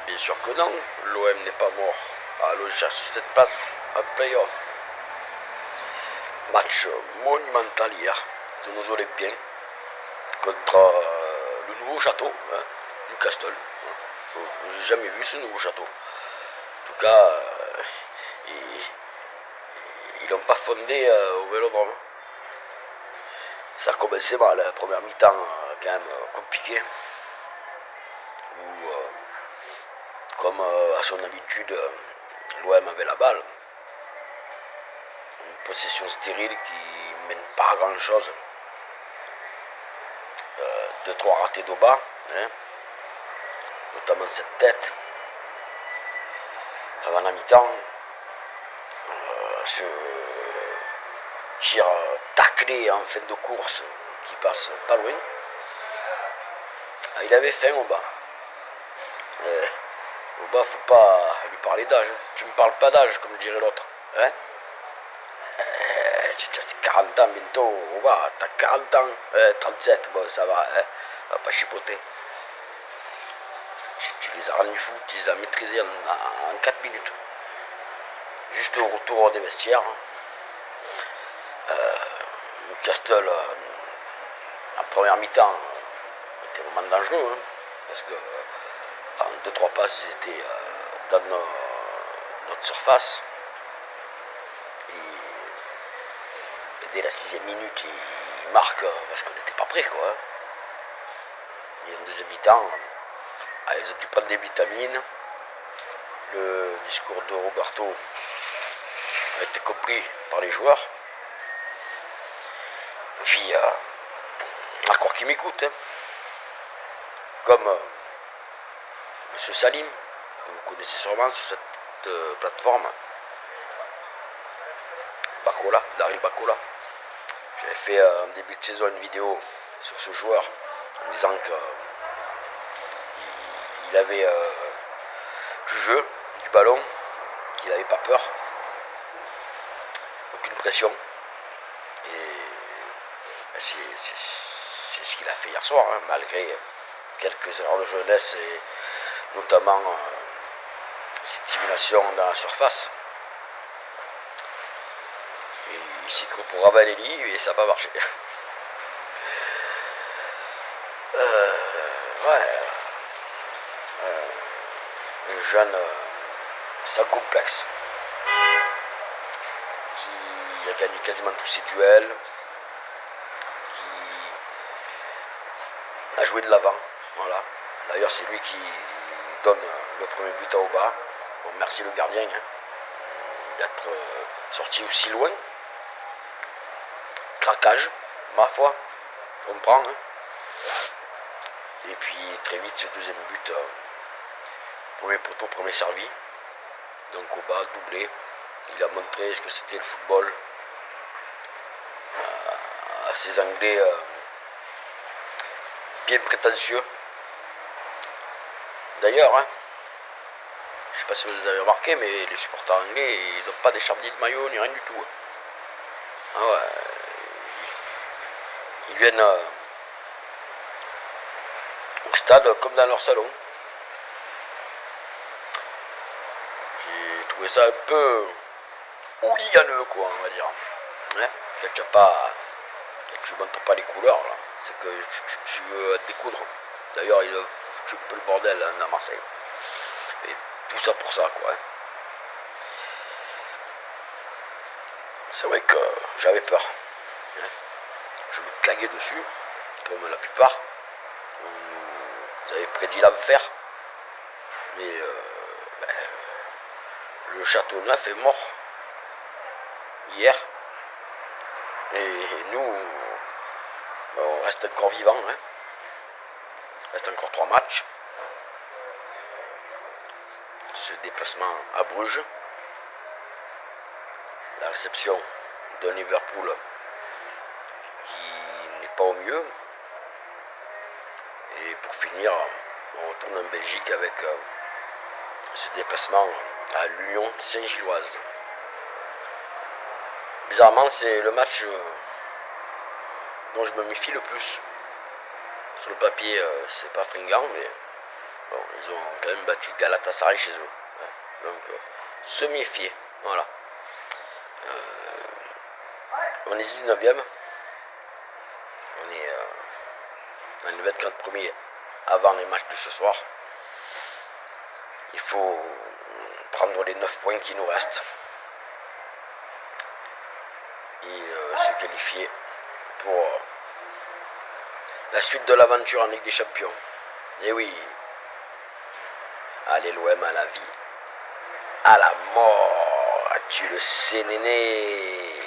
Bien sûr que non, l'OM n'est pas mort. Allons chercher cette place en play-off. Match monumental hier de nos Olympiens contre le nouveau château, hein, Newcastle. J'ai jamais vu ce nouveau château. En tout cas, ils l'ont pas fondé au Vélodrome. Ça a commencé mal, la première mi-temps quand même compliquée. Où, comme à son habitude, l'OM avait la balle. Une possession stérile qui mène pas à grand chose. 2-3 ratés d'Oba, hein, notamment cette tête. Avant la mi-temps, ce tir taclé en fin de course qui passe pas loin. Il avait faim Oba. Oba, faut pas lui parler d'âge. Tu me parles pas d'âge, comme dirait l'autre. Hein, tu as 40 ans bientôt, Oba, t'as 40 ans. 37, bon ça va, hein, on va pas chipoter. Tu les as rendus fous, tu les as maîtrisés en 4 minutes. Juste au retour des vestiaires. Newcastle, en première mi-temps, était vraiment dangereux, hein, parce que en 2-3 passes, ils étaient dans notre surface. Et dès la 6e minute, ils marquent parce qu'on n'était pas prêts, quoi. Hein. Et en deuxième mi-temps, ils ont dû prendre des vitamines. Le discours de Roberto a été compris par les joueurs. Puis, encore qui m'écoute, hein. Comme M. Salim, que vous connaissez sûrement sur cette plateforme, Bacola, Daryl Bacola. J'avais fait en début de saison une vidéo sur ce joueur en disant qu'il avait du jeu, du ballon, qu'il n'avait pas peur, aucune pression. Et c'est ce qu'il a fait hier soir, hein, malgré quelques erreurs de jeunesse et notamment cette simulation dans la surface. Et il s'y cru pour Ravanelli et ça n'a pas marché. Un jeune sans complexe qui a gagné quasiment tous ses duels, qui a joué de l'avant. Voilà. D'ailleurs, c'est lui qui donne le premier but à Oba. Bon, merci le gardien, hein, d'être sorti aussi loin. Craquage, ma foi, on prend. Hein. Et puis très vite, ce deuxième but, premier poteau, premier servi. Donc Oba doublé. Il a montré ce que c'était le football à ces Anglais bien prétentieux. D'ailleurs, hein, je ne sais pas si vous avez remarqué, mais les supporters anglais, ils n'ont pas d'écharpe de maillot ni rien du tout. Ah ouais, ils viennent au stade comme dans leur salon. J'ai trouvé ça un peu hooliganeux, quoi, on va dire. Ouais, quand tu montres pas les couleurs, là, c'est que tu veux découdre. D'ailleurs, il a foutu un peu le bordel hein, à Marseille. Et tout ça pour ça, quoi. Hein. C'est vrai que j'avais peur. Hein. Je me claguais dessus, comme la plupart. Vous avez prédit l'enfer. Mais le Château Neuf est mort hier. Et nous, on reste encore vivant. Hein. Il reste encore 3 matchs. Ce déplacement à Bruges. La réception de Liverpool qui n'est pas au mieux. Et pour finir, on retourne en Belgique avec ce déplacement à l'Union Saint-Gilloise. Bizarrement, c'est le match dont je me méfie le plus. Sur le papier, c'est pas fringant, mais Bon, ils ont quand même battu Galatasaray chez eux. Donc, se méfier. Voilà. On est 19ème. On est 24 premiers avant les matchs de ce soir. Il faut prendre les 9 points qui nous restent et se qualifier pour la suite de l'aventure en Ligue des Champions. Et oui, allez l'OM à la vie, à la mort, tu le sais néné.